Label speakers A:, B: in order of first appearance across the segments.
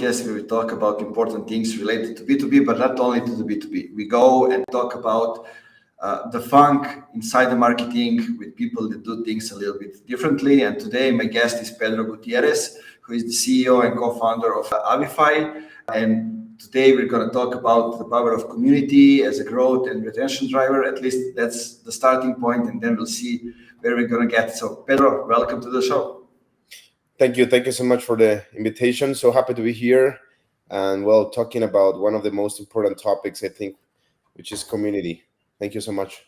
A: podcast where we talk about important things related to B2B, but not only to the B2B. We go and talk about the funk inside the marketing with people that do things a little bit differently. And today my guest is Pedro Gutiérrez, who is the CEO and co-founder of Avify. And today we're going to talk about the power of community as a growth and retention driver. At least that's the starting point, and then we'll see where we're going to get. So Pedro, welcome to the show.
B: Thank you so much for the invitation. So happy to be here and talking about one of the most important topics, I think, which is community. Thank you so much.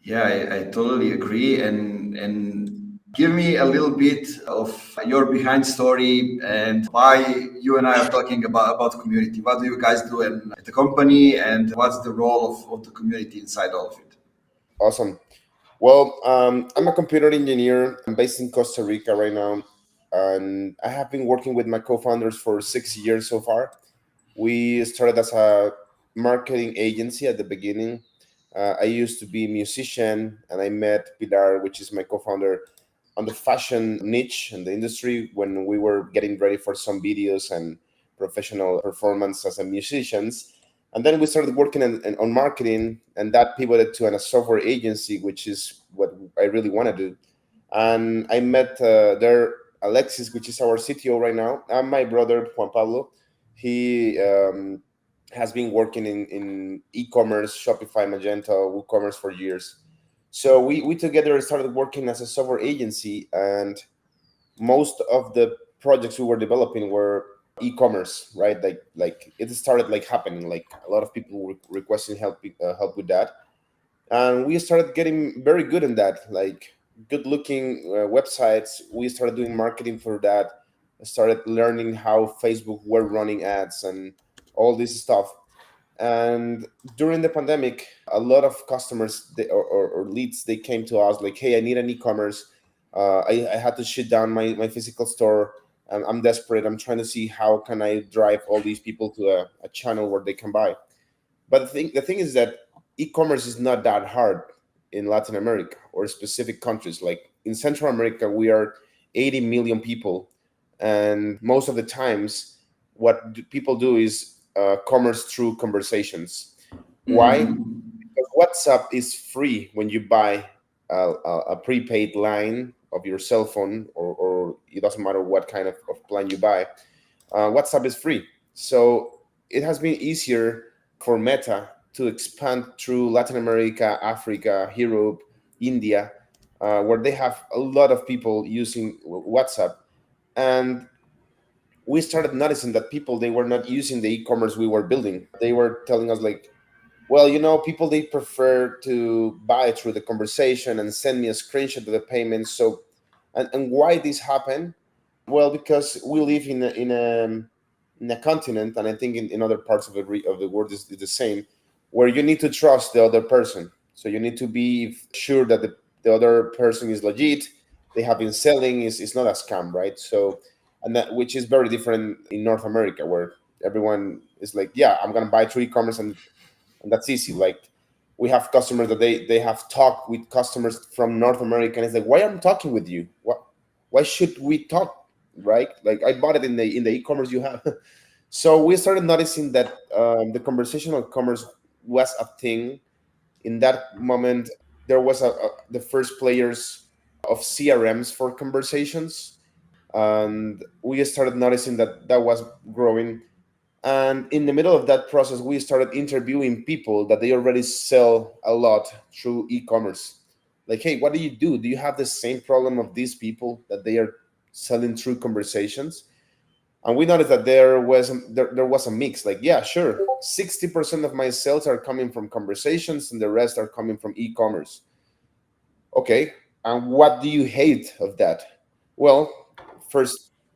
A: Yeah, I totally agree. And give me a little bit of your behind story and why you and I are talking about community. What do you guys do at the company, and what's the role of the community inside all of it?
B: Awesome. Well, I'm a computer engineer. I'm based in Costa Rica right now, and I have been working with my co-founders for 6 years so far. We started as a marketing agency at the beginning. I used to be a musician, and I met Pilar, which is my co-founder, on the fashion niche in the industry when we were getting ready for some videos and professional performance as a musicians. And then we started working on marketing, and that pivoted to a software agency, which is what I really want to do. And I met there Alexis, which is our CTO right now, and my brother Juan Pablo. He has been working in e-commerce, Shopify, Magento, WooCommerce for years. So we together started working as a software agency, and most of the projects we were developing were e-commerce, right? Like it started happening. Like a lot of people were requesting help with that, and we started getting very good in that. Like good-looking websites. We started doing marketing for that. I started learning how Facebook were running ads and all this stuff. And during the pandemic, a lot of customers or leads, they came to us like, hey, I need an e-commerce. I had to shut down my physical store. I'm desperate. I'm trying to see how can I drive all these people to a channel where they can buy. But the thing is that e-commerce is not that hard in Latin America or specific countries. Like in Central America, we are 80 million people. And most of the times, what people do is commerce through conversations. Why? Because WhatsApp is free when you buy a prepaid line of your cell phone, or it doesn't matter what kind of plan you buy. WhatsApp is free. So it has been easier for Meta to expand through Latin America, Africa, Europe, India, where they have a lot of people using WhatsApp. And we started noticing that people, they were not using the e-commerce we were building. They were telling us like, well, people, they prefer to buy through the conversation and send me a screenshot of the payment. So, and why this happened? Well, because we live in a continent, and I think in other parts of the world is the same, where you need to trust the other person. So you need to be sure that the other person is legit. They have been selling, it's not a scam, right? So, and that, which is very different in North America, where everyone is like, yeah, I'm gonna buy through e-commerce, and that's easy. Like we have customers that they have talked with customers from North America, and it's like, why am I talking with you? Why should we talk, right? Like I bought it in the e-commerce you have. So we started noticing that the conversational commerce was a thing. In that moment, there was the first players of CRMs for conversations, and we started noticing that was growing. And in the middle of that process, we started interviewing people that they already sell a lot through e-commerce. Like, hey, what do you do? Do you have the same problem of these people that they are selling through conversations? And we noticed that there was a mix. Like, yeah, sure, 60% of my sales are coming from conversations, and the rest are coming from e-commerce. Okay, and what do you hate of that? Well,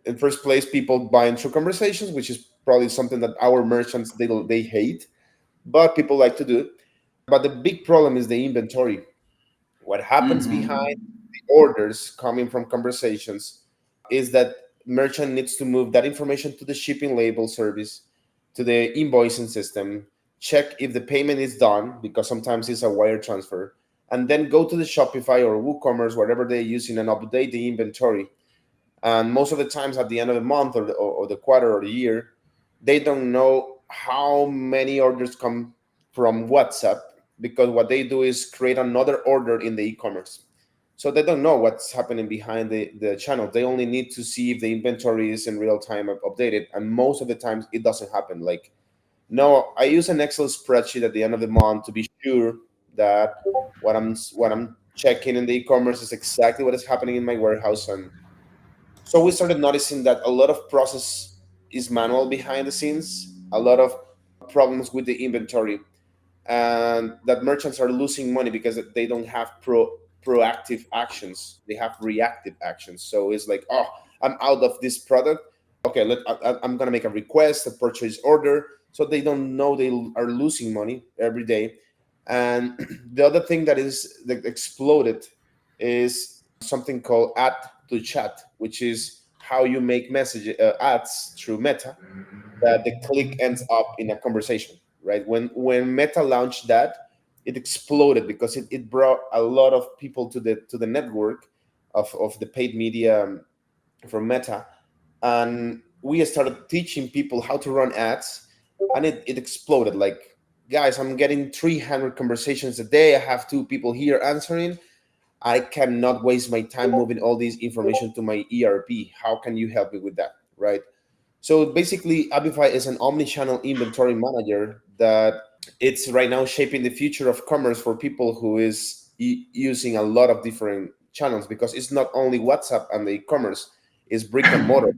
B: in first place, people buying through conversations, which is probably something that our merchants they hate, but people like to do. But the big problem is the inventory. What happens behind the orders coming from conversations is that merchant needs to move that information to the shipping label service, to the invoicing system, check if the payment is done, because sometimes it's a wire transfer, and then go to the Shopify or WooCommerce, whatever they're using, and update the inventory. And most of the times at the end of the month or the quarter or the year, they don't know how many orders come from WhatsApp, because what they do is create another order in the e-commerce. So they don't know what's happening behind the channel. They only need to see if the inventory is in real time updated. And most of the times it doesn't happen. Like, no, I use an Excel spreadsheet at the end of the month to be sure that what I'm checking in the e-commerce is exactly what is happening in my warehouse. And so we started noticing that a lot of process is manual behind the scenes, a lot of problems with the inventory, and that merchants are losing money because they don't have proactive actions. They have reactive actions. So it's like, oh, I'm out of this product. Okay, I'm gonna make a request, a purchase order. So they don't know they are losing money every day. And the other thing that exploded is something called ad to chat, which is how you make message ads through Meta, that the click ends up in a conversation, right? When Meta launched that, it exploded because it brought a lot of people to the network of the paid media from Meta. And we started teaching people how to run ads, and it exploded. Like, guys, I'm getting 300 conversations a day. I have two people here answering. I cannot waste my time moving all this information to my ERP. How can you help me with that, right? So basically, Abify is an omni-channel inventory manager that it's right now shaping the future of commerce for people who is using a lot of different channels, because it's not only WhatsApp and the e-commerce, it's brick and mortar,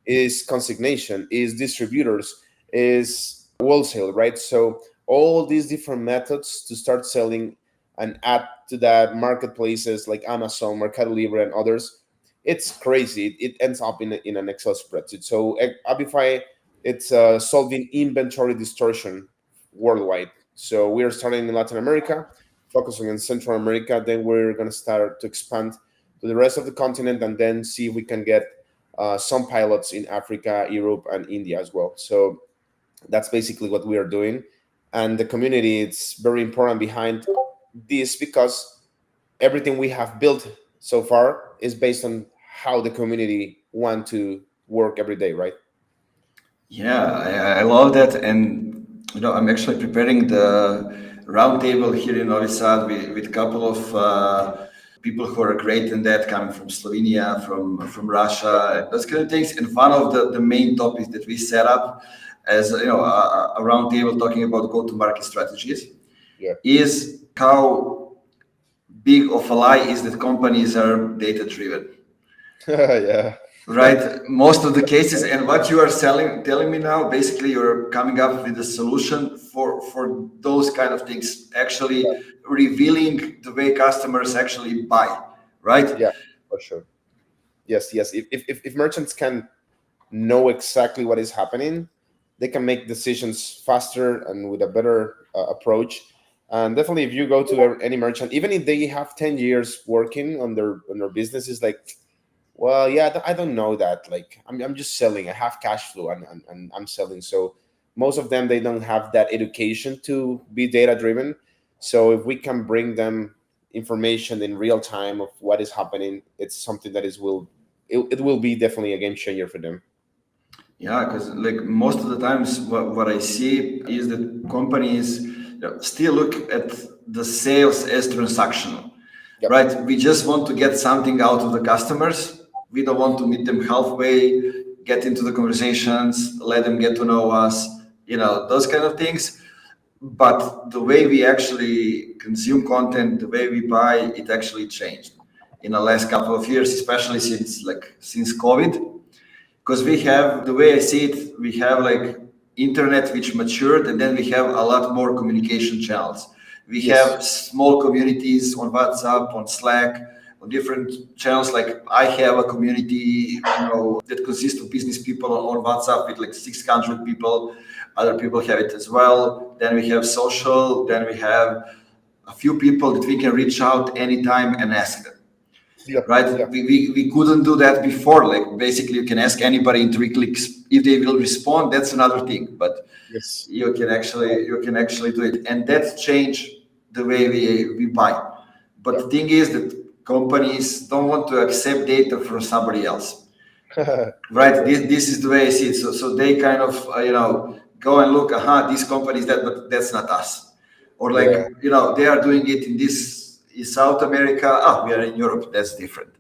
B: is consignation, is distributors, is wholesale, right? So all these different methods to start selling and add to that marketplaces like Amazon, Mercado Libre, and others. It's crazy. It ends up in an Excel spreadsheet. So Abify, it's solving inventory distortion worldwide. So we are starting in Latin America, focusing in Central America. Then we're going to start to expand to the rest of the continent, and then see if we can get some pilots in Africa, Europe, and India as well. So that's basically what we are doing. And the community, it's very important behind this, because everything we have built so far is based on how the community want to work every day, right?
A: Yeah, I love that. And I'm actually preparing the roundtable here in Novi Sad with a couple of people who are great in that, coming from Slovenia, from Russia, those kind of things. And one of the main topics that we set up as a roundtable talking about go-to-market strategies
B: Yeah.
A: is how big of a lie is that companies are data-driven.
B: Yeah.
A: Right, most of the cases. And what you are telling me now, basically you're coming up with a solution for those kind of things, actually revealing the way customers actually buy, right?
B: Yeah, for sure. Yes, yes. If merchants can know exactly what is happening, they can make decisions faster and with a better approach. And definitely, if you go to any merchant, even if they have 10 years working on their businesses, like, well, yeah, I don't know that. Like, I'm just selling. I have cash flow, and I'm selling. So most of them, they don't have that education to be data driven. So if we can bring them information in real time of what is happening, it's something that it will be definitely a game changer for them.
A: Yeah, because like most of the times, what I see is that companies still look at the sales as transactional,
B: Yep.
A: right? We just want to get something out of the customers. We don't want to meet them halfway, get into the conversations, let them get to know us, those kind of things. But the way we actually consume content, the way we buy, it actually changed in the last couple of years, especially since COVID. Because we have, the way I see it, we have like internet which matured, and then we have a lot more communication channels. We
B: Yes.
A: have small communities on WhatsApp, on Slack, on different channels. Like I have a community, that consists of business people on WhatsApp with like 600 people. Other people have it as well. Then we have social. Then we have a few people that we can reach out anytime and ask them.
B: Yeah.
A: Right?
B: Yeah.
A: We couldn't do that before. Like basically, you can ask anybody in 3 clicks. If they will respond, that's another thing. But
B: Yes.
A: you can actually do it, and that changed the way we buy. But
B: Yeah.
A: the thing is that companies don't want to accept data from somebody else. right? This is the way I see it. So they kind of go and look, this company is that, but that's not us. Or like
B: Yeah,
A: they are doing it in this in South America. We are in Europe. That's different.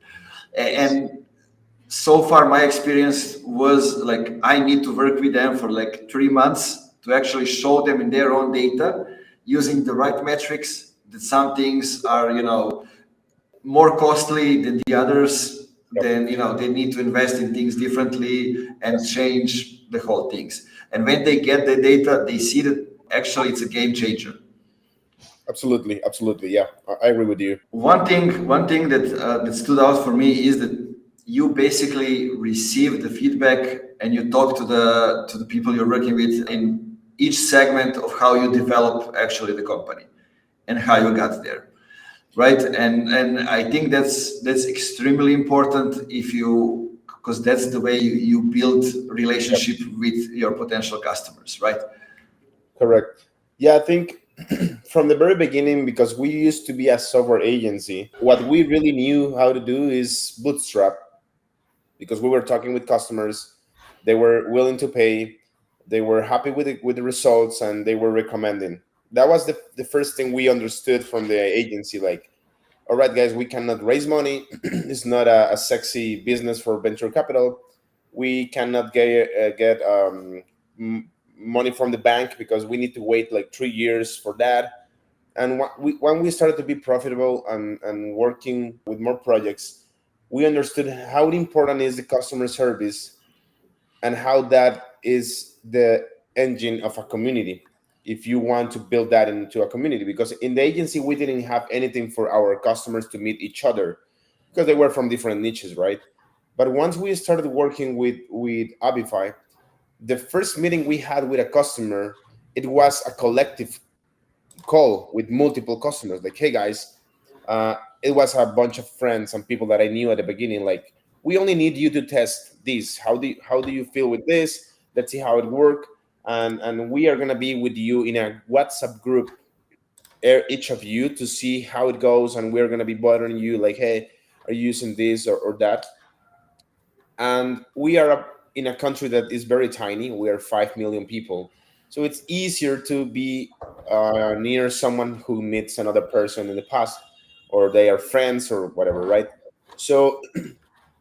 B: yes,
A: And so far, my experience was like I need to work with them for like 3 months to actually show them in their own data using the right metrics that some things are more costly than the others,
B: yep,
A: then they need to invest in things differently and
B: yes,
A: change the whole things. And when they get the data, they see that actually it's a game changer.
B: absolutely, absolutely. Yeah, I agree with you.
A: One thing that stood out for me is that you basically receive the feedback and you talk to the people you're working with in each segment of how you develop actually the company and how you got there, right? And I think that's extremely important if you because that's the way you build
B: Yep,
A: relationship with your potential customers, right?
B: correct. Yeah, I think from the very beginning, because we used to be a software agency, what we really knew how to do is bootstrap, because we were talking with customers, they were willing to pay, they were happy with the results, and they were recommending. That was the first thing we understood from the agency. Like, all right, guys, we cannot raise money. It's not a sexy business for venture capital. We cannot get money from the bank because we need to wait like 3 years for that. And when we started to be profitable and working with more projects, we understood how important is the customer service and how that is the engine of a community if you want to build that into a community. Because in the agency we didn't have anything for our customers to meet each other because they were from different niches, right? But once we started working with Abify, the first meeting we had with a customer, it was a collective call with multiple customers. Like, hey guys, uh, it was a bunch of friends and people that I knew at the beginning. Like, we only need you to test this. How do you feel with this? Let's see how it works. And we are gonna be with you in a WhatsApp group, each of you, to see how it goes. And we're gonna be bothering you like, hey, are you using this or that? And we are in a country that is very tiny. We are 5 million people, so it's easier to be near someone who meets another person in the past, or they are friends or whatever, right? So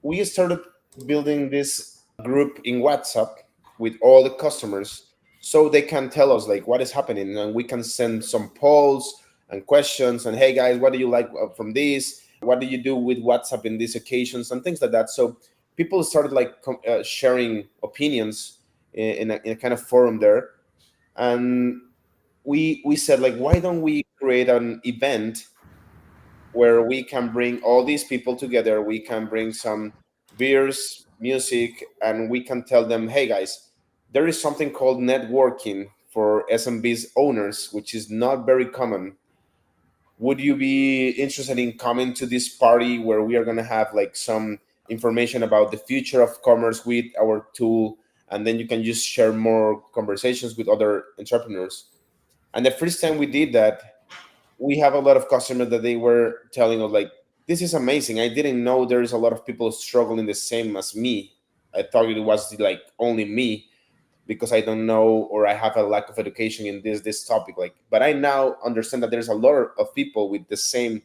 B: we started building this group in WhatsApp with all the customers, so they can tell us like what is happening, and we can send some polls and questions, and hey guys, what do you like from this? What do you do with WhatsApp in these occasions and things like that? So people started like sharing opinions in a kind of forum there. And we said like, why don't we create an event where we can bring all these people together? We can bring some beers, music, and we can tell them, hey guys, there is something called networking for SMBs owners, which is not very common. Would you be interested in coming to this party where we are going to have like some information about the future of commerce with our tool? And then you can just share more conversations with other entrepreneurs. And the first time we did that, we have a lot of customers that they were telling us like, this is amazing. I didn't know there's a lot of people struggling the same as me. I thought it was like only me because I don't know, or I have a lack of education in this topic. Like, but I now understand that there's a lot of people with the same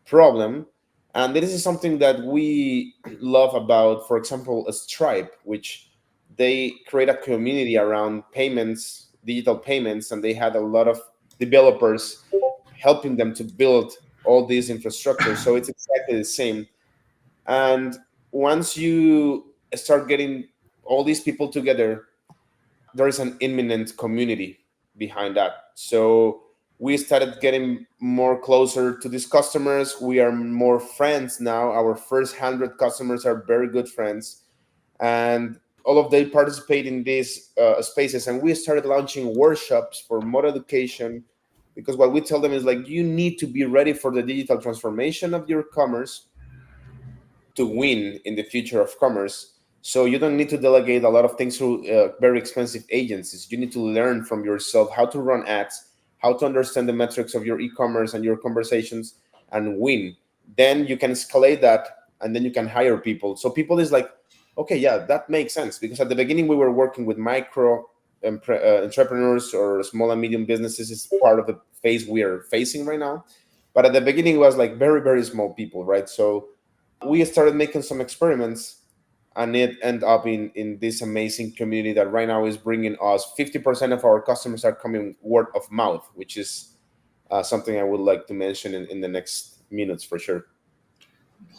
B: problem. And this is something that we love about, for example, a Stripe, which they create a community around payments, digital payments, and they had a lot of developers helping them to build all these infrastructure. So it's exactly the same. And once you start getting all these people together, there is an imminent community behind that. So we started getting more closer to these customers. We are more friends now. Our first 100 customers are very good friends, and all of they participate in these spaces. And we started launching workshops for more education, because what we tell them is like, you need to be ready for the digital transformation of your commerce to win in the future of commerce. So you don't need to delegate a lot of things to very expensive agencies. You need to learn from yourself how to run ads, how to understand the metrics of your e-commerce and your conversations, and win. Then you can escalate that, and then you can hire people. So people is like, okay, yeah, that makes sense, because at the beginning we were working with micro entrepreneurs or small and medium businesses. Is part of the phase we are facing right now, but at the beginning it was like very, very small people, right? So we started making some experiments, and it ended up in this amazing community that right now is bringing us 50% of our customers are coming word of mouth, which is something I would like to mention in the next minutes for sure.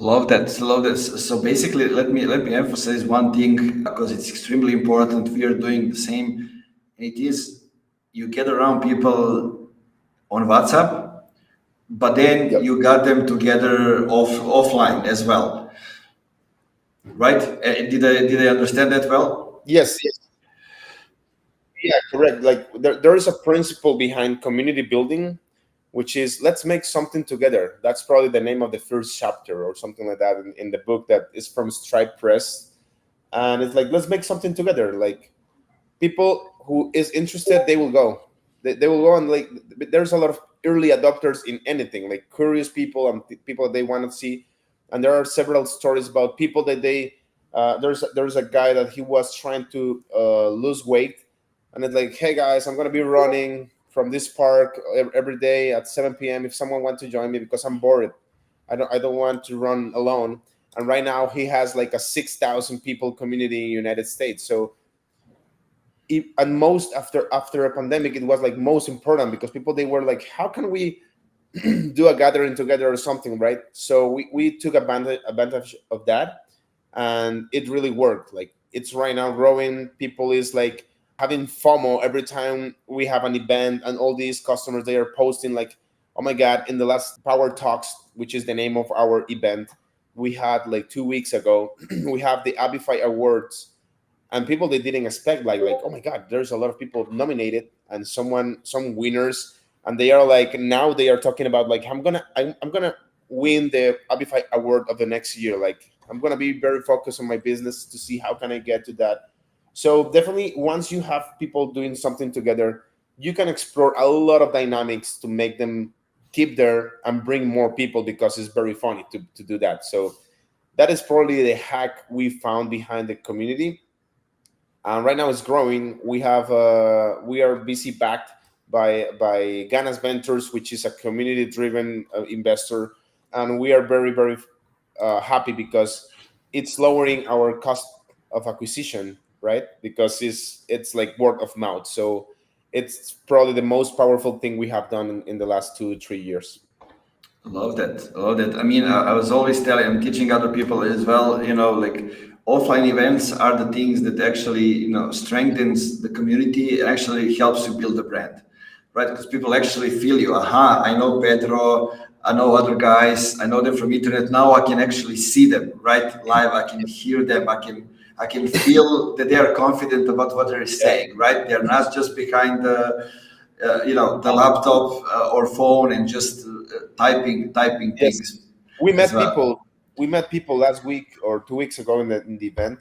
A: Love that. Love that. So basically, let me emphasize one thing because it's extremely important. We are doing the same. It is you get around people on WhatsApp, but then
B: Yep.
A: you got them together offline as well, right? Did I understand that well?
B: Yes, yes. Yeah, correct. Like there is a principle behind community building, which is let's make something together. That's probably the name of the first chapter or something like that in the book that is from Stripe Press. And it's like, let's make something together. Like people who is interested, they will go. They will go, and like there's a lot of early adopters in anything, like curious people and people they want to see. And there are several stories about people that they there's a guy that he was trying to lose weight, and it's like, hey guys, I'm gonna be running from this park every day at 7 p.m. if someone wants to join me, because I'm bored. I don't want to run alone. And right now he has like a 6,000 people community in the United States. So and most after a pandemic, it was like most important, because people, they were like, how can we do a gathering together or something, right? So we took advantage of that, and it really worked. Like it's right now growing. People is like having FOMO every time we have an event, and all these customers, they are posting like, oh my god, in the last Power Talks, which is the name of our event we had like 2 weeks ago, we have the Abify Awards, and people they didn't expect, like oh my god, there's a lot of people nominated and some winners, and they are like, now they are talking about like, I'm gonna win the Abify Award of the next year. Like I'm gonna be very focused on my business to see how can I get to that. So definitely, once you have people doing something together, you can explore a lot of dynamics to make them keep there and bring more people, because it's very funny to do that. So that is probably the hack we found behind the community. And right now it's growing. We are busy backed by Ganas Ventures, which is a community driven investor, and we are very, very happy, because it's lowering our cost of acquisition, right? Because it's like word of mouth. So it's probably the most powerful thing we have done in the last 2 3 years.
A: Love that. Love that. I mean, I was always telling, I'm teaching other people as well, like offline events are the things that actually, strengthens the community and actually helps you build a brand, right? Because people actually feel you. Aha, I know Pedro, I know other guys, I know them from internet. Now I can actually see them, right? Live, I can hear them. I can feel that they are confident about what they're
B: Yeah.
A: saying, right? They're not just behind the laptop or phone and just typing
B: Yes.
A: things
B: We
A: as
B: met
A: well.
B: people. We met people last week or 2 weeks ago in the event,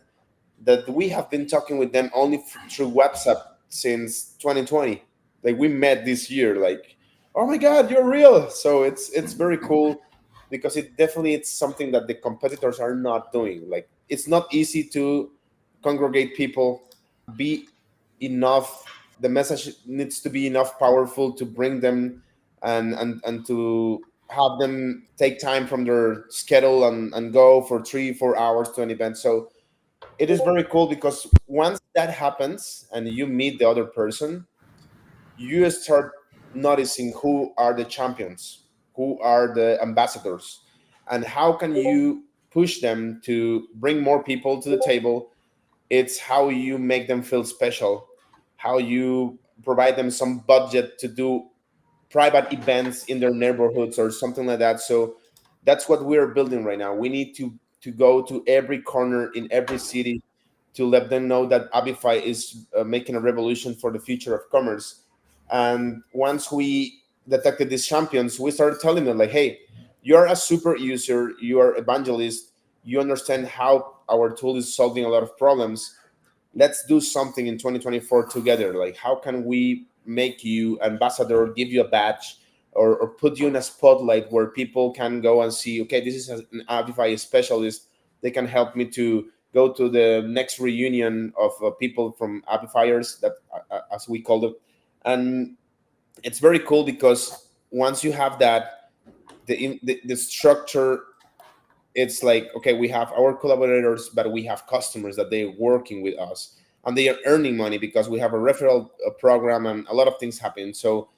B: that we have been talking with them only through WhatsApp since 2020. Like we met this year. Like, oh my God, you're real. So it's very cool, because it definitely it's something that the competitors are not doing. Like it's not easy to congregate people, be enough. The message needs to be enough powerful to bring them, and to have them take time from their schedule and go for 3 4 hours to an event. So it is very cool, because once that happens and you meet the other person, you start noticing who are the champions, who are the ambassadors, and how can you push them to bring more people to the table. It's how you make them feel special, how you provide them some budget to do private events in their neighborhoods or something like that. So that's what we're building right now. We need to go to every corner in every city to let them know that Abify is making a revolution for the future of commerce. And once we detected these champions, we started telling them like, hey, you're a super user, you are evangelist, you understand how our tool is solving a lot of problems. Let's do something in 2024 together. Like how can we make you ambassador, give you a badge, or put you in a spotlight where people can go and see, okay, this is an Avify specialist, they can help me to go to the next reunion of people from amplifiers, that as we call it. And it's very cool because once you have that, the structure, it's like, okay, we have our collaborators, but we have customers that they're working with us, and they are earning money because we have a referral program, and a lot of things happen. So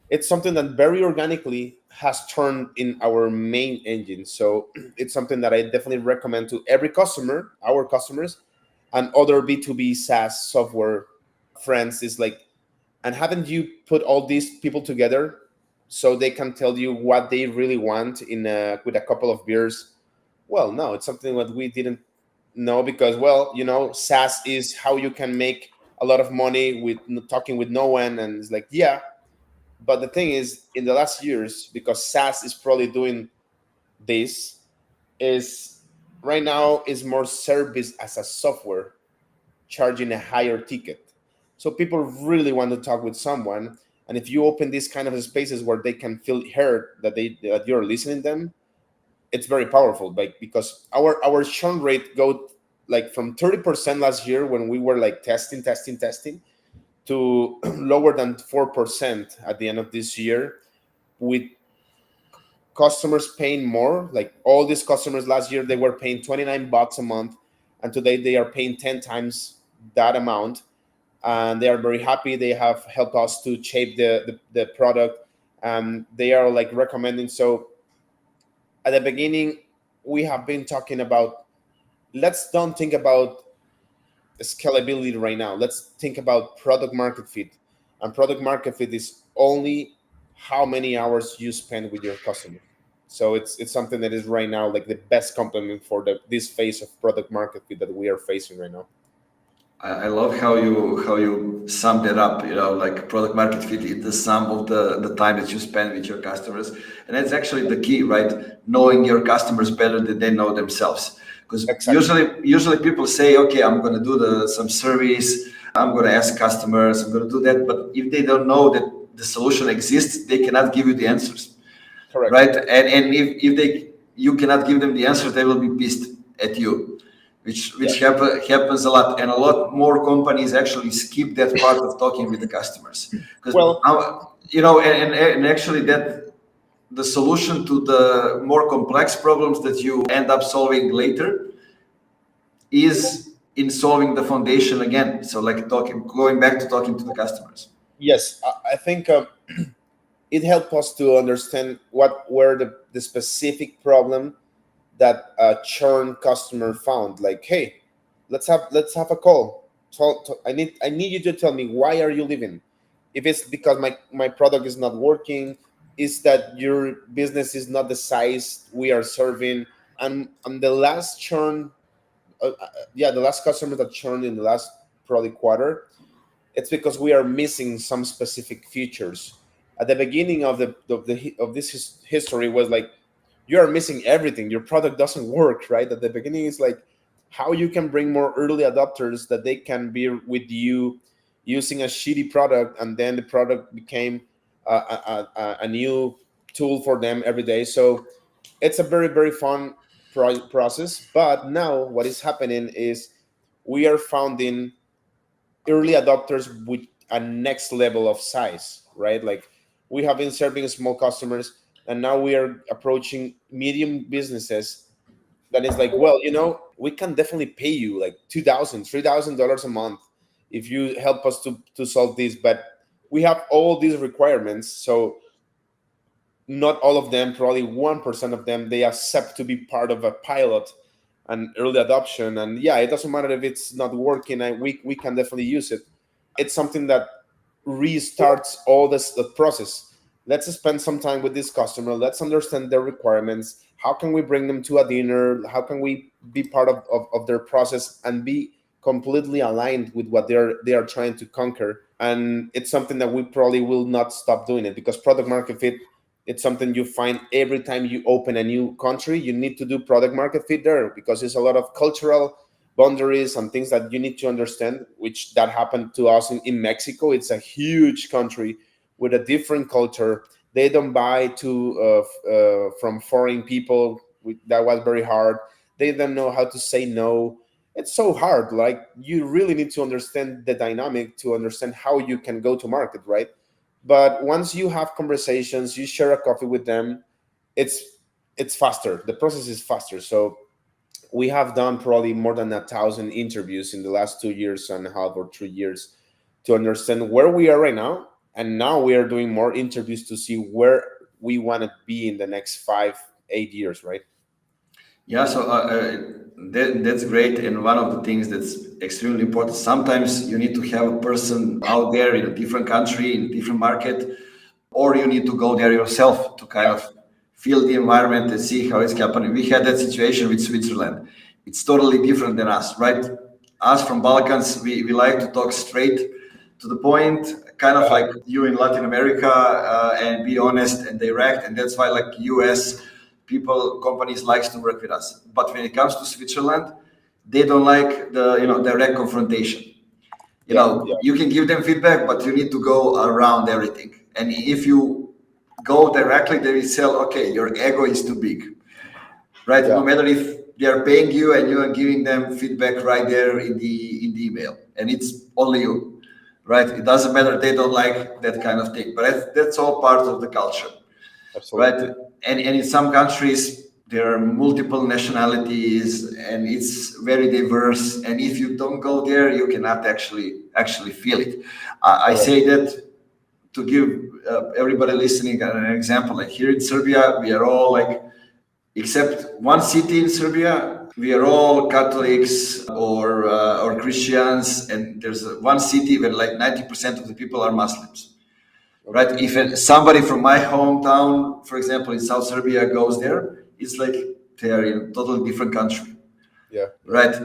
B: it's something that very organically has turned in our main engine. So it's something that I definitely recommend to every customer, our customers, and other B2B SaaS software friends. Is like, and haven't you put all these people together so they can tell you what they really want in with a couple of beers? Well, no, it's something that we didn't know, because, well, SaaS is how you can make a lot of money with talking with no one. And it's like, yeah, but the thing is, in the last years, because SaaS is probably doing this, is right now is more service as a software, charging a higher ticket. So people really want to talk with someone, and if you open these kind of spaces where they can feel heard, that you're listening to them, it's very powerful. Like, because our churn rate go like from 30% last year when we were like testing, to lower than 4% at the end of this year, with customers paying more. Like, all these customers last year, they were paying $29 a month, and today they are paying 10 times that amount, and they are very happy. They have helped us to shape the product, and they are like recommending. So at the beginning, we have been talking about, let's don't think about scalability right now. Let's think about product market fit. And product market fit is only how many hours you spend with your customer. So it's something that is right now like the best complement for this phase of product market fit that we are facing right now.
A: I love how you summed it up. Like product market fit is the sum of the time that you spend with your customers, and that's actually the key, right? Knowing your customers better than they know themselves. Because
B: Exactly.
A: usually people say, okay, I'm going to do some service, I'm going to ask customers, I'm going to do that. But if they don't know that the solution exists, they cannot give you the answers,
B: Correct.
A: right? And if you cannot give them the answers, they will be pissed at you, which
B: Yes.
A: happens a lot. And a lot more companies actually skip that part of talking with the customers, because
B: Well,
A: and actually that the solution to the more complex problems that you end up solving later is in solving the foundation again. So like going back to talking to the customers.
B: yes, I think it helped us to understand what were the specific problem that a churn customer found. Like, hey, let's have a call. I need you to tell me, why are you leaving? If it's because my product is not working, is that your business is not the size we are serving? And the last churn, the last customer that churned in the last probably quarter, it's because we are missing some specific features. At the beginning of this history was like, you are missing everything. Your product doesn't work, right? At the beginning, it's like how you can bring more early adopters that they can be with you using a shitty product, and then the product became a new tool for them every day. So it's a very, very fun process. But now what is happening is we are finding early adopters with a next level of size, right? Like, we have been serving small customers, and now we are approaching medium businesses. That is like, well, we can definitely pay you like $2,000, $3,000 a month if you help us to solve this. But we have all these requirements, so not all of them, probably 1% of them, they accept to be part of a pilot and early adoption. And yeah, it doesn't matter if it's not working, we can definitely use it. It's something that restarts all the process. Let's spend some time with this customer. Let's understand their requirements. How can we bring them to a dinner? How can we be part of their process and be completely aligned with what they are trying to conquer? And it's something that we probably will not stop doing it, because product market fit, it's something you find every time you open a new country. You need to do product market fit there, because there's a lot of cultural boundaries and things that you need to understand, which that happened to us in Mexico. It's a huge country with a different culture. They don't buy from foreign people. That was very hard. They don't know how to say no. it's so hard. Like, you really need to understand the dynamic to understand how you can go to market, right? But once you have conversations, you share a coffee with them, it's it's faster. The process is faster. So we have done probably more than 1,000 interviews in the last 2 years and a half or 3 years to understand where we are right now. And now we are doing more interviews to see where we want to be in the next 5, 8 years, right?
A: Yeah, so that's great. And one of the things that's extremely important, sometimes you need to have a person out there in a different country, in a different market, or you need to go there yourself to kind of feel the environment and see how it's happening. We had that situation with Switzerland. It's totally different than us, right? Us from Balkans, we like to talk straight to the point, kind of like you in Latin America, and be honest and direct. And that's why, like US people, companies likes to work with us. But when it comes to Switzerland, they don't like the direct confrontation.
B: Yeah.
A: You can give them feedback, but you need to go around everything. And if you go directly, they will say, okay, your ego is too big, right?
B: Yeah.
A: No matter if they are paying you and you are giving them feedback right there in the email, and it's only you, right? It doesn't matter. They don't like that kind of thing, but that's all part of the culture, right?
B: Absolutely.
A: And in some countries there are multiple nationalities and it's very diverse, and if you don't go there you cannot actually feel it. I
B: Correct.
A: say that to give everybody listening an example. Like here in Serbia, we are all like, except one city in Serbia, we are all Catholics or Christians, and there's one city where like 90% of the people are Muslims, right?
B: Okay.
A: If somebody from my hometown, for example, in South Serbia, goes there, it's like they are in a totally different country,
B: Yeah.
A: right?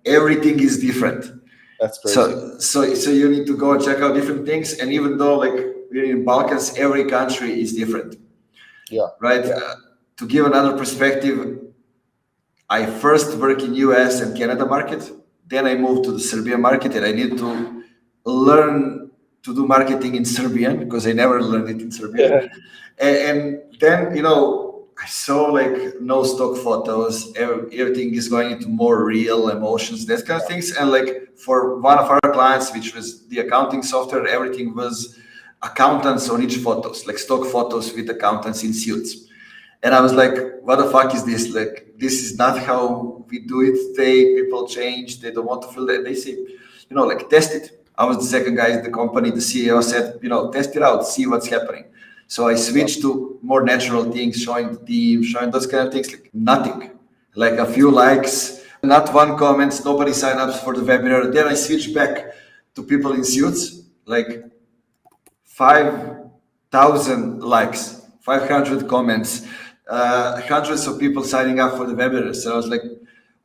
A: Everything is different.
B: That's crazy.
A: So you need to go and check out different things. And even though like we're in Balkans, every country is different,
B: Yeah.
A: right? To give another perspective, I first work in US and Canada market, then I moved to the Serbian market, and I need to learn to do marketing in Serbian because I never learned it in Serbian.
B: Yeah.
A: And then I saw like no stock photos, everything is going into more real emotions, that kind of things. And like for one of our clients, which was the accounting software, everything was accountants on each photos, like stock photos with accountants in suits. And I was like, what the fuck is this? Like, this is not how we do it today. People change. They don't want to feel that. They say, like, test it. I was the second guy in the company. The CEO said, test it out, see what's happening. So I switched to more natural things, showing the team, showing those kind of things, like nothing, like a few likes, not one comments, nobody signed up for the webinar. Then I switched back to people in suits, like 5,000 likes, 500 comments, hundreds of people signing up for the webinar. So I was like,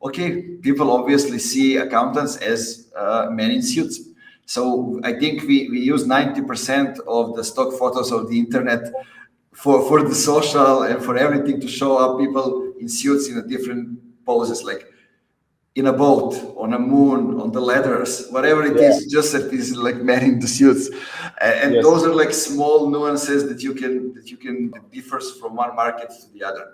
A: okay, people obviously see accountants as men in suits. So I think we use 90% of the stock photos of the internet for the social and for everything to show up people in suits in a different poses, like in a boat, on a moon, on the ladders, whatever it
B: Yeah.
A: is, just that is like men in the suits. And
B: Yes.
A: those are like small nuances that that differs from one market to the other.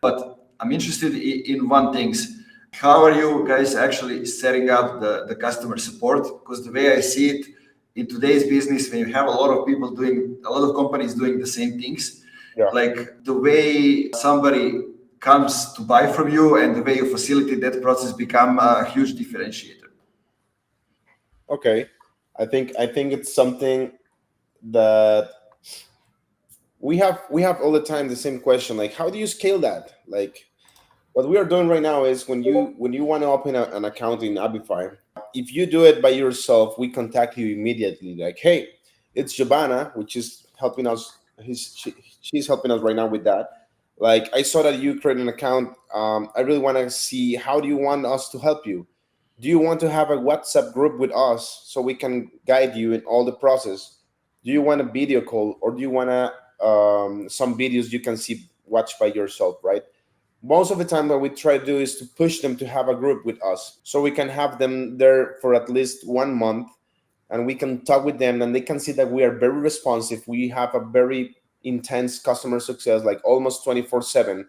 A: But I'm interested in one things. How are you guys actually setting up the customer support? Because the way I see it in today's business, when you have a lot of people doing, a lot of companies doing the same things,
B: Yeah.
A: like the way somebody comes to buy from you and the way you facilitate that process become a huge differentiator.
B: Okay. I think it's something that we have all the time the same question, like, how do you scale that? Like, what we are doing right now is when you want to open an account in Abify, if you do it by yourself, we contact you immediately, like, hey, it's Giovanna, which is helping us. She's helping us right now with that. Like, I saw that you created an account. I really want to see, how do you want us to help you? Do you want to have a WhatsApp group with us so we can guide you in all the process? Do you want a video call, or do you want some videos you can watch by yourself, right? Most of the time, what we try to do is to push them to have a group with us so we can have them there for at least 1 month, and we can talk with them and they can see that we are very responsive. We have a very intense customer success, like almost 24/7.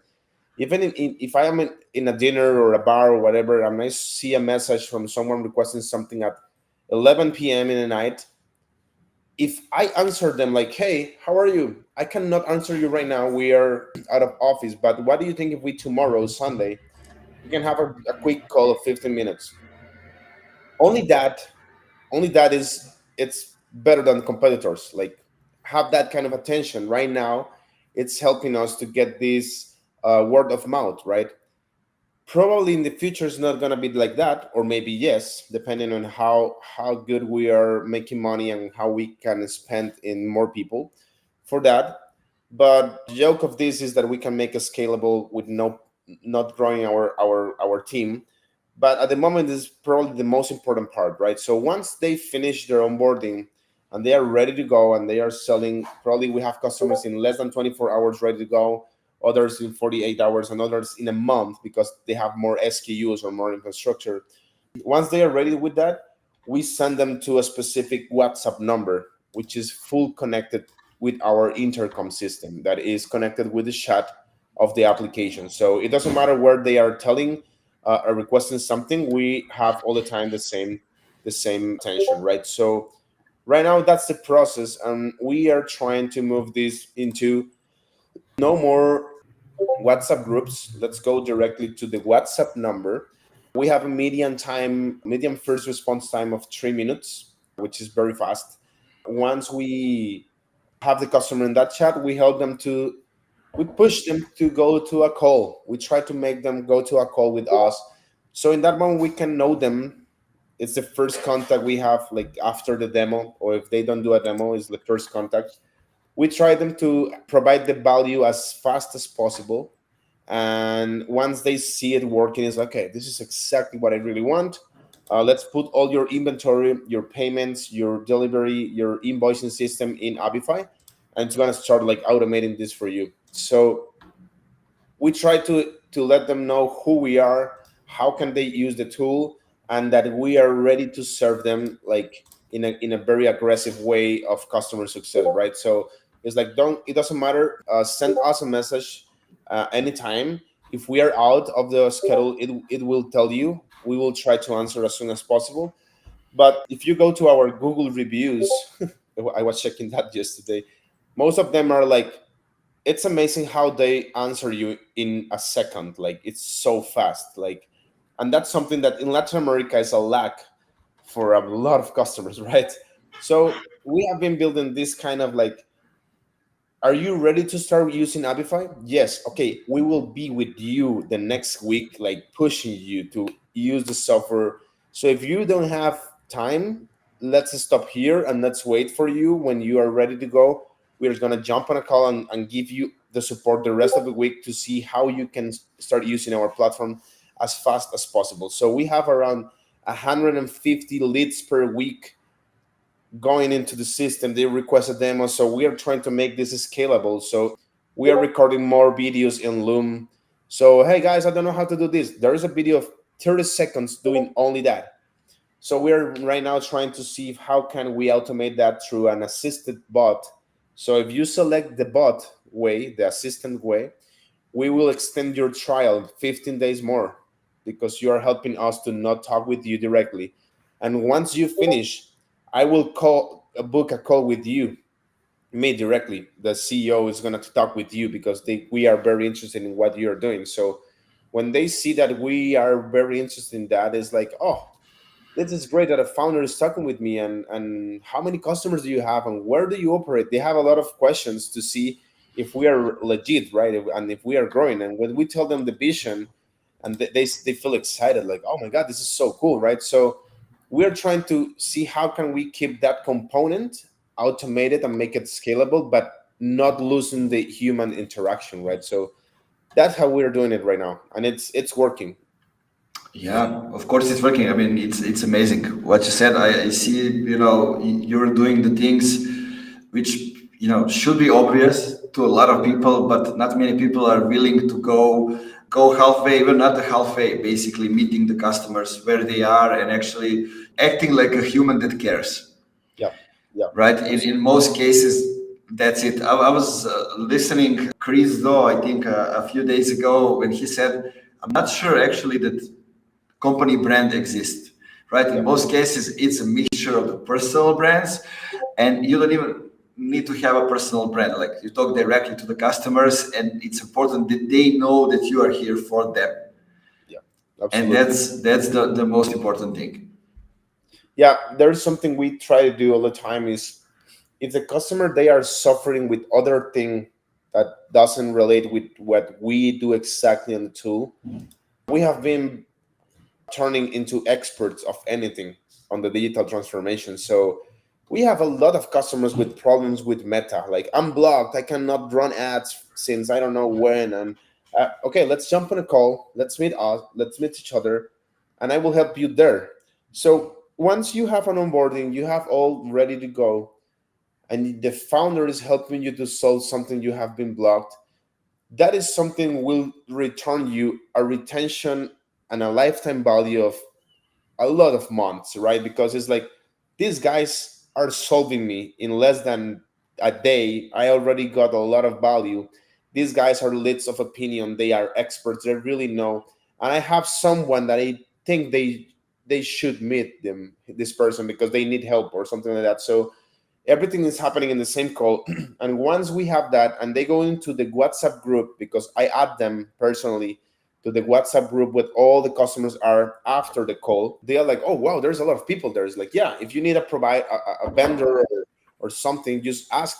B: Even if I am in a dinner or a bar or whatever, and I see a message from someone requesting something at 11 p.m. in the night, if I answer them like, hey, how are you? I cannot answer you right now. We are out of office. But what do you think if we tomorrow, Sunday, we can have a quick call of 15 minutes? Only that, only that is it's better than competitors. Like have that kind of attention right now. It's helping us to get this word of mouth, right? Probably in the future it's not going to be like that, or maybe yes, depending on how good we are making money and how we can spend in more people for that. But the joke of this is that we can make it scalable with no not growing our team. But at the moment is probably the most important part, right? So once they finish their onboarding and they are ready to go and they are selling, probably we have customers in less than 24 hours ready to go, others in 48 hours, and others in a month because they have more SKUs or more infrastructure. Once they are ready with that, we send them to a specific WhatsApp number, which is full connected with our intercom system that is connected with the chat of the application. So it doesn't matter where they are telling or requesting something, we have all the time the same attention, right? So right now that's the process, and we are trying to move this into no more WhatsApp groups. Let's go directly to the WhatsApp number. We have a medium first response time of 3 minutes, which is very fast. Once we have the customer in that chat, we push them to go to a call. We try to make them go to a call with us. So in that moment, we can know them. It's the first contact we have, like after the demo, or if they don't do a demo, is the first contact. We try them to provide the value as fast as possible, and once they see it working, it's like, okay, this is exactly what I really want. Let's put all your inventory, your payments, your delivery, your invoicing system in Abify, and it's going to start like automating this for you. So we try to let them know who we are, how can they use the tool, and that we are ready to serve them like in a very aggressive way of customer success, right? So it's like, don't it doesn't matter, send us a message anytime. If we are out of the schedule, it will tell you. We will try to answer as soon as possible. But if you go to our Google reviews, I was checking that yesterday, most of them are like, it's amazing how they answer you in a second. Like it's so fast. Like, and that's something that in Latin America is a lack for a lot of customers, right? So we have been building this kind of like, are you ready to start using Abify? Yes. Okay, we will be with you the next week, like pushing you to use the software. So if you don't have time, let's stop here and let's wait for you. When you are ready to go, we're going to jump on a call and give you the support the rest of the week to see how you can start using our platform as fast as possible. So we have around 150 leads per week going into the system. They request a demo, so we are trying to make this scalable. So we are recording more videos in Loom. So hey guys, I don't know how to do this. There is a video of 30 seconds doing only that. So we're right now trying to see how can we automate that through an assisted bot. So if you select the bot way, the assistant way, we will extend your trial 15 days more because you are helping us to not talk with you directly. And once you finish, I will book a call with you, me directly. The CEO is going to talk with you because we are very interested in what you're doing. So when they see that we are very interested in that, it's like, oh, this is great that a founder is talking with me, and how many customers do you have and where do you operate? They have a lot of questions to see if we are legit, right? And if we are growing. And when we tell them the vision, and they feel excited, like, oh my God, this is so cool, right? So we're trying to see how can we keep that component automated and make it scalable, but not losing the human interaction, right? So that's how we're doing it right now, and it's working.
A: Yeah, of course it's working. I mean, it's amazing what you said. I see, you know, you're doing the things which, you know, should be obvious to a lot of people, but not many people are willing to go halfway, even not the halfway, basically meeting the customers where they are and actually acting like a human that cares.
B: Yeah, yeah,
A: Right? In most cases, That's it. I was listening Chris though, I think a few days ago when he said, I'm not sure actually that company brand exists, right? In
B: Yeah,
A: most cases, it's a mixture of the personal brands, and you don't even need to have a personal brand. Like you talk directly to the customers, and it's important that they know that you are here for them,
B: yeah,
A: and
B: absolutely.
A: that's the most important thing.
B: Yeah, there's something we try to do all the time is if the customer they are suffering with other thing that doesn't relate with what we do exactly on the tool, we have been turning into experts of anything on the digital transformation. So we have a lot of customers with problems with Meta. Like I'm blocked, I cannot run ads since I don't know when. And okay, let's jump on a call. Let's meet each other, and I will help you there. So once you have an onboarding, you have all ready to go, and the founder is helping you to solve something you have been blocked. That is something will return you a retention and a lifetime value of a lot of months, right? Because it's like these guys are solving me in less than a day. I already got a lot of value. These guys are leads of opinion. They are experts. They really know. And I have someone that I think they should meet this person because they need help or something like that. So everything is happening in the same call. And once we have that and they go into the WhatsApp group, because I add them personally to the WhatsApp group with all the customers are after the call, they are like, oh wow, there's a lot of people there. It's like, yeah, if you need a vendor or something, just ask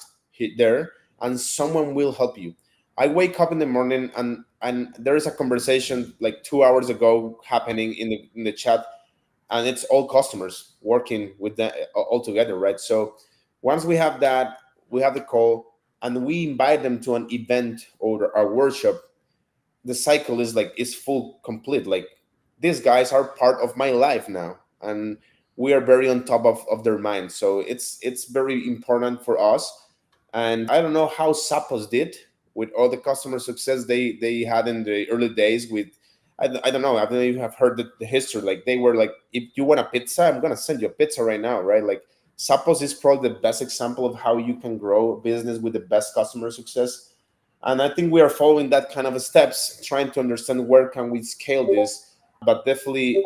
B: there and someone will help you. I wake up in the morning and there is a conversation like 2 hours ago happening in the chat, and it's all customers working with them all together, right? So once we have that, we have the call, and we invite them to an event or a workshop. The cycle is like is full complete. Like these guys are part of my life now, and we are very on top of their minds. So it's very important for us. And I don't know how Sapos did with all the customer success they had in the early days with I don't know. I don't know if you have heard the history. Like they were like, if you want a pizza, I'm gonna send you a pizza right now, right? Like Sapos is probably the best example of how you can grow a business with the best customer success. And I think we are following that kind of steps, trying to understand where can we scale this. But definitely,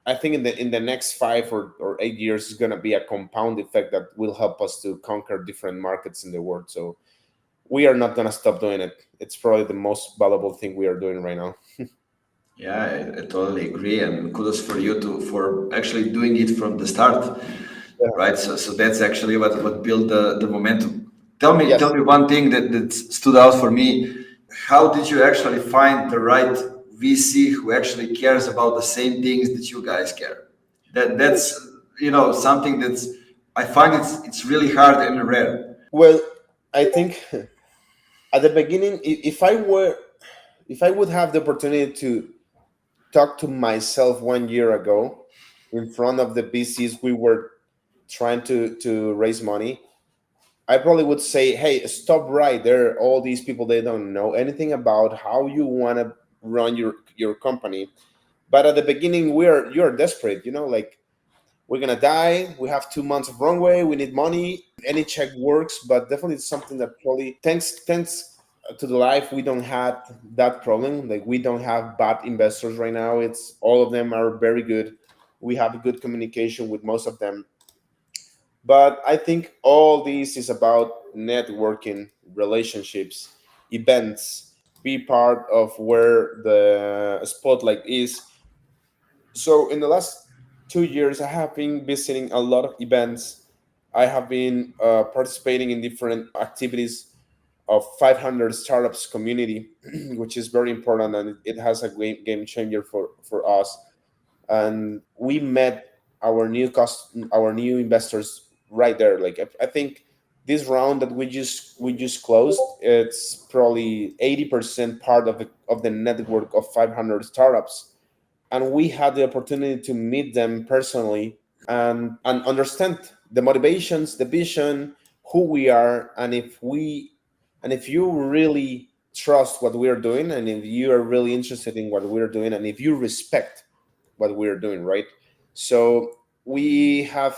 B: I think in the next 5 or 8 years is gonna be a compound effect that will help us to conquer different markets in the world. So we are not gonna stop doing it. It's probably the most valuable thing we are doing right now.
A: Yeah, I totally agree, and kudos for you to for actually doing it from the start,
B: Yeah.
A: right? So that's actually what built the momentum.
B: Yes.
A: Tell me one thing that stood out for me. How did you actually find the right VC who actually cares about the same things that you guys care? That's something that's I find it's really hard and rare.
B: Well, I think at the beginning, if I would have the opportunity to talk to myself 1 year ago in front of the BCs we were trying to raise money, I probably would say, hey, stop right there. All these people, they don't know anything about how you want to run your company. But at the beginning, you're desperate, like we're gonna die. We have 2 months of runway. We need money. Any check works, but definitely it's something that probably thanks to the life we don't have that problem. Like we don't have bad investors right now. It's all of them are very good. We have good communication with most of them. But I think all this is about networking, relationships, events, be part of where the spotlight is. So in the last 2 years, I have been visiting a lot of events. I have been participating in different activities of 500 startups community, which is very important, and it has a game changer for us. And we met our new investors right there. Like I think this round that we just closed, it's probably 80% part of the network of 500 startups, and we had the opportunity to meet them personally and understand the motivations, the vision, who we are, and if you really trust what we are doing, and if you are really interested in what we're doing, and if you respect what we're doing, right? So we have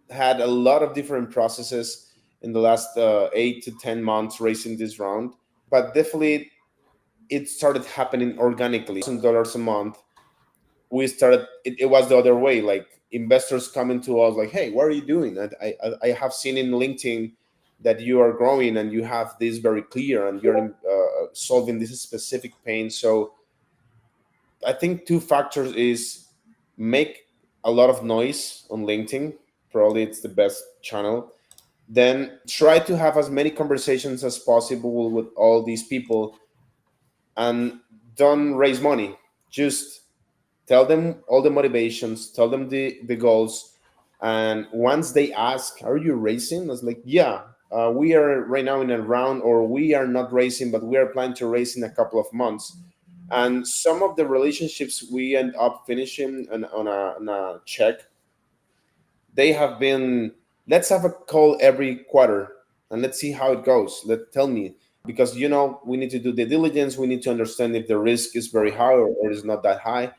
B: had a lot of different processes. in the last 8 to 10 months raising this round. But definitely it started happening organically. $1,000 a month. We started. It was the other way. Like investors coming to us, like, "Hey, what are you doing?" And I have seen in LinkedIn that you are growing and you have this very clear and you're solving this specific pain. So I think two factors is make a lot of noise on LinkedIn. Probably it's the best channel. Then try to have as many conversations as possible with all these people and don't raise money. Just tell them all the motivations, tell them the goals. And once they ask, are you racing? I was like, yeah, we are right now in a round, or we are not racing, but we are planning to race in a couple of months. And some of the relationships we end up finishing on a check, they have been, let's have a call every quarter and let's see how it goes. Tell me, because we need to do the diligence, we need to understand if the risk is very high or is not that high.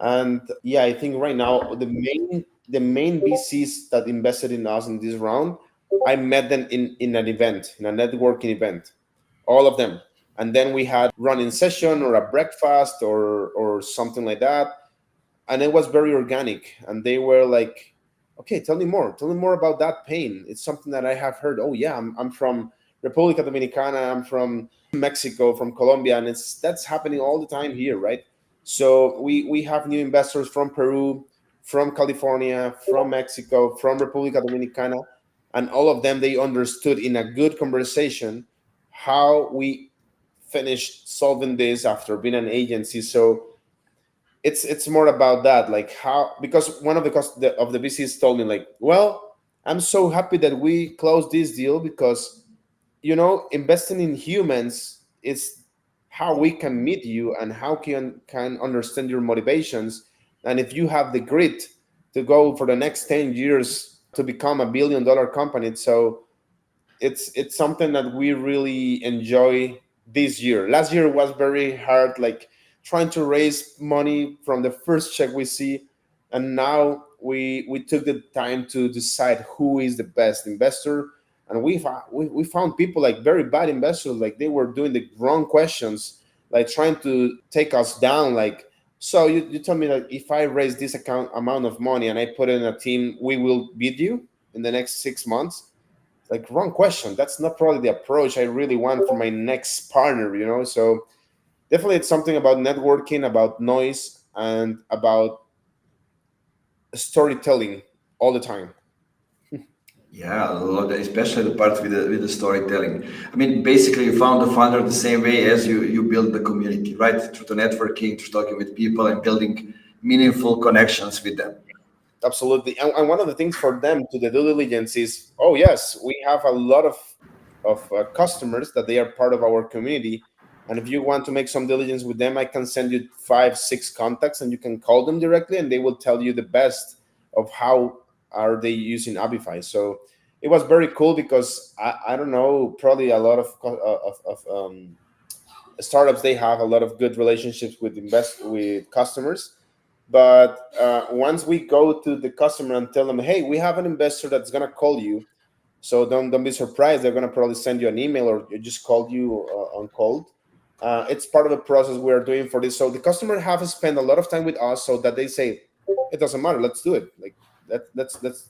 B: And yeah, I think right now the main VCs that invested in us in this round, I met them in an event, in a networking event, all of them. And then we had running session or a breakfast or something like that, and it was very organic. And they were like, okay, tell me more about that pain. It's something that I have heard. Oh yeah, I'm from República Dominicana, I'm from Mexico, from Colombia, and that's happening all the time here, right? So we have new investors from Peru, from California, from Mexico, from República Dominicana, and all of them, they understood in a good conversation how we finished solving this after being an agency. So it's more about that, like how, because one of the VCs told me, like, well, I'm so happy that we closed this deal, because investing in humans is how we can meet you and how can understand your motivations. And if you have the grit to go for the next 10 years to become $1 billion company, so it's something that we really enjoy this year. Last year was very hard, like trying to raise money from the first check we see, and now we took the time to decide who is the best investor. And we found people, like very bad investors, like they were doing the wrong questions, like trying to take us down, like, so you tell me that if I raise this amount of money and I put it in a team, we will beat you in the next 6 months. Like, wrong question. That's not probably the approach I really want for my next partner. So definitely it's something about networking, about noise, and about storytelling all the time.
A: Yeah, I love that, especially the part with the storytelling. I mean, basically, you found the founder the same way as you build the community, right? Through the networking, through talking with people and building meaningful connections with them.
B: Absolutely. And one of the things for them to the due diligence is, oh yes, we have a lot of customers that they are part of our community. And if you want to make some diligence with them, I can send you 5 6 contacts and you can call them directly and they will tell you the best of how are they using Abify. So it was very cool, because I don't know, probably a lot of startups, they have a lot of good relationships with customers. But once we go to the customer and tell them, hey, we have an investor that's going to call you, so don't be surprised, they're going to probably send you an email or just call you on cold. It's part of the process we're doing for this. So the customer have spent a lot of time with us, so that they say, it doesn't matter, let's do it. Like, let's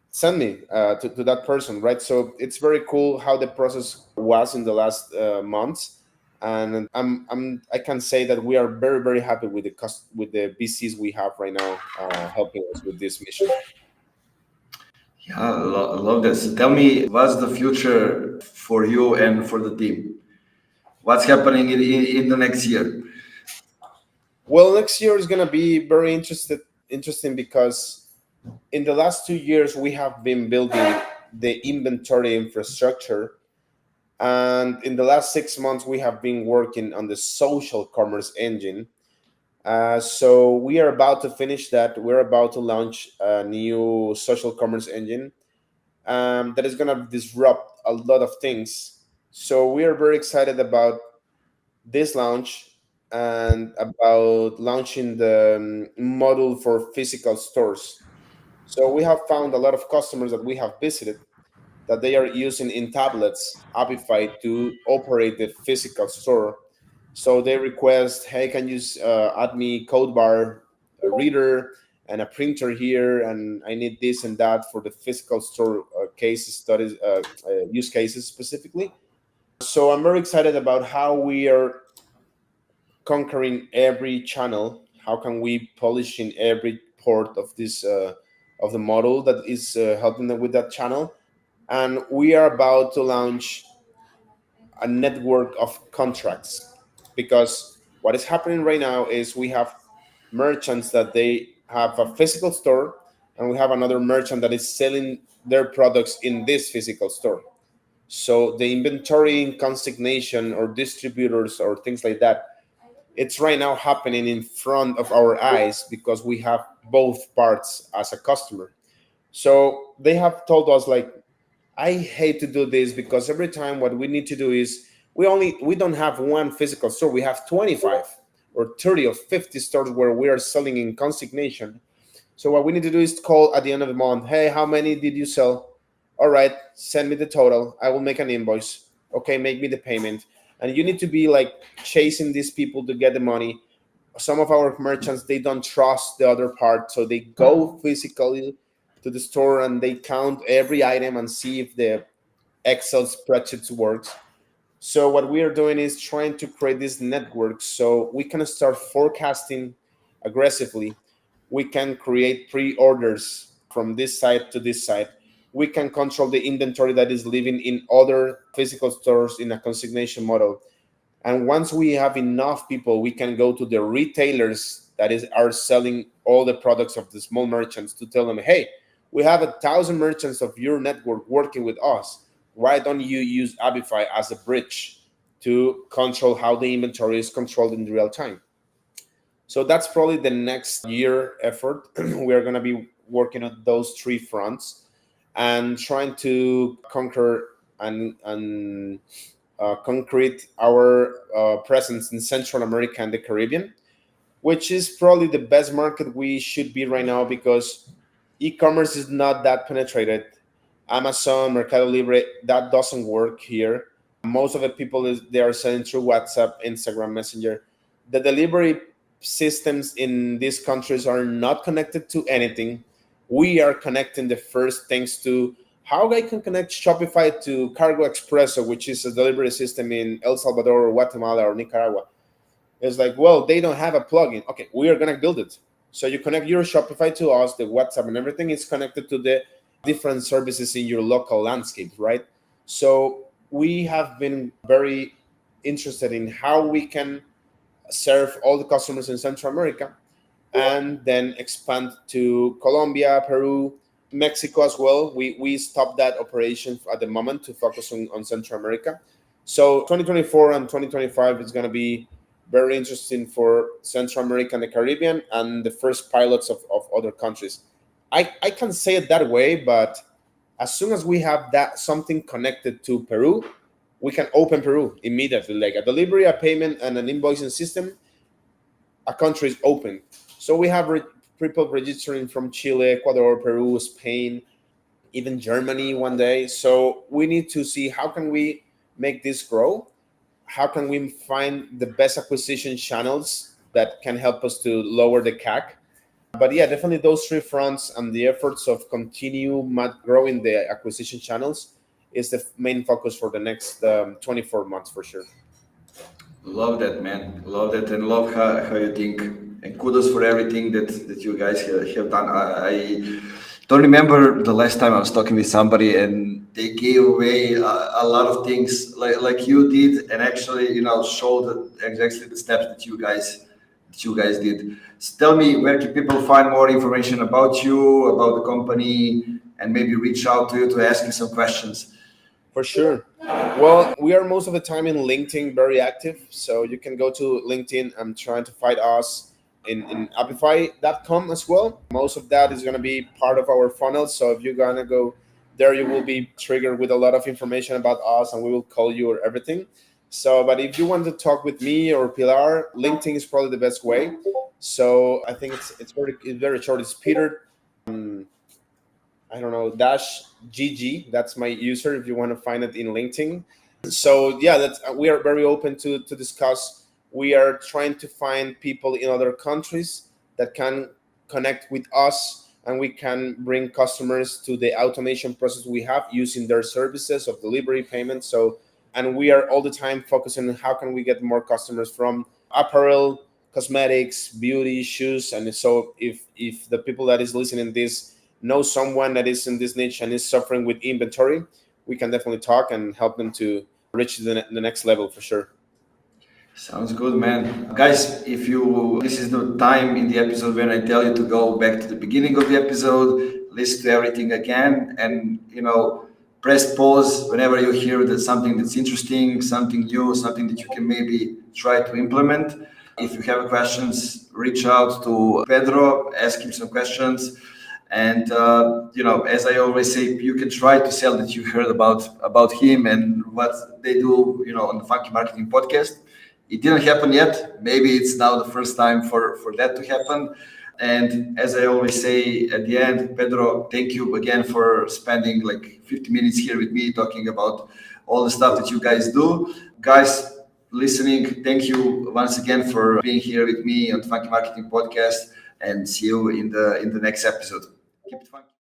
B: send me to that person, right? So it's very cool how the process was in the last months. And I can say that we are very, very happy with the VCs we have right now helping us with this mission.
A: Yeah, I love this. Tell me, what's the future for you and for the team? What's happening in the next year?
B: Well, next year is going to be very interesting, because in the last 2 years we have been building the inventory infrastructure, and in the last 6 months we have been working on the social commerce engine. So we are about to finish that. We're about to launch a new social commerce engine that is going to disrupt a lot of things. So we are very excited about this launch and about launching the model for physical stores. So we have found a lot of customers that we have visited, that they are using in tablets, Shopify, to operate the physical store. So they request, hey, can you add me code bar, a reader, and a printer here, and I need this and that for the physical store case studies, use cases specifically. So I'm very excited about how we are conquering every channel. How can we polish in every port of this of the model that is helping them with that channel? And we are about to launch a network of contracts, because what is happening right now is we have merchants that they have a physical store, and we have another merchant that is selling their products in this physical store. So the inventory consignation or distributors or things like that, it's right now happening in front of our eyes because we have both parts as a customer. So they have told us, like, I hate to do this because every time what we need to do is we don't have one physical store. We have 25 or 30 or 50 stores where we are selling in consignation. So what we need to do is call at the end of the month, hey, how many did you sell? All right, send me the total. I will make an invoice. Okay, make me the payment. And you need to be like chasing these people to get the money. Some of our merchants, they don't trust the other part, so they go physically to the store and they count every item and see if the Excel spreadsheets works. So what we are doing is trying to create this network so we can start forecasting aggressively. We can create pre-orders from this site to this site. We can control the inventory that is living in other physical stores in a consignation model. And once we have enough people, we can go to the retailers that are selling all the products of the small merchants to tell them, hey, we have 1,000 merchants of your network working with us. Why don't you use Shopify as a bridge to control how the inventory is controlled in real time? So that's probably the next year effort. We are going to be working on those three fronts and trying to conquer and concrete our presence in Central America and the Caribbean, which is probably the best market we should be right now because e-commerce is not that penetrated. Amazon, Mercado Libre, that doesn't work here. Most of the people they are selling through WhatsApp, Instagram, Messenger. The delivery systems in these countries are not connected to anything. We are connecting the first things to how I can connect Shopify to Cargo Expresso, which is a delivery system in El Salvador or Guatemala or Nicaragua. It's like, well, they don't have a plugin. Okay, we are gonna build it. So you connect your Shopify to us, the WhatsApp and everything is connected to the different services in your local landscape, right? So we have been very interested in how we can serve all the customers in Central America and then expand to Colombia, Peru, Mexico as well. We stopped that operation at the moment to focus on Central America. So 2024 and 2025 is going to be very interesting for Central America and the Caribbean and the first pilots of other countries. I can say it that way, but as soon as we have that something connected to Peru, we can open Peru immediately, like a delivery, a payment, and an invoicing system. A country is open. So we have people registering from Chile, Ecuador, Peru, Spain, even Germany one day. So we need to see how can we make this grow? How can we find the best acquisition channels that can help us to lower the CAC? But yeah, definitely those three fronts and the efforts of continue growing the acquisition channels is the main focus for the next 24 months for sure.
A: Love that, man. Love that, and love how you think. And kudos for everything that you guys have done. I don't remember the last time I was talking with somebody and they gave away a lot of things like you did, and actually, showed exactly the steps that you guys did. So tell me, where can people find more information about you, about the company, and maybe reach out to you to ask you some questions?
B: For sure. Well, we are most of the time in LinkedIn very active. So you can go to LinkedIn and trying to find us in Apify.com as well. Most of that is going to be part of our funnel. So if you're going to go there, you will be triggered with a lot of information about us and we will call you or everything. So, but if you want to talk with me or Pilar, LinkedIn is probably the best way. So I think it's very short. It's Peter. I don't know, dash GG. That's my user if you want to find it in LinkedIn. So yeah, that's we are very open to discuss. We are trying to find people in other countries that can connect with us, and we can bring customers to the automation process we have using their services of delivery, payment. So, and we are all the time focusing on how can we get more customers from apparel, cosmetics, beauty, shoes. And so if the people that is listening this know someone that is in this niche and is suffering with inventory, we can definitely talk and help them to reach the next level for sure.
A: Sounds good, man. Guys, if you, this is the time in the episode when I tell you to go back to the beginning of the episode, listen to everything again, and, press pause whenever you hear that something that's interesting, something new, something that you can maybe try to implement. If you have questions, reach out to Pedro, ask him some questions. And as I always say, you can try to sell that you heard about him and what they do, on the Funky Marketing podcast. It didn't happen yet. Maybe it's now the first time for that to happen. And as I always say at the end, Pedro, thank you again for spending like 50 minutes here with me talking about all the stuff that you guys do. Guys listening, thank you once again for being here with me on the Funky Marketing podcast, and see you in the next episode. Keep it funky.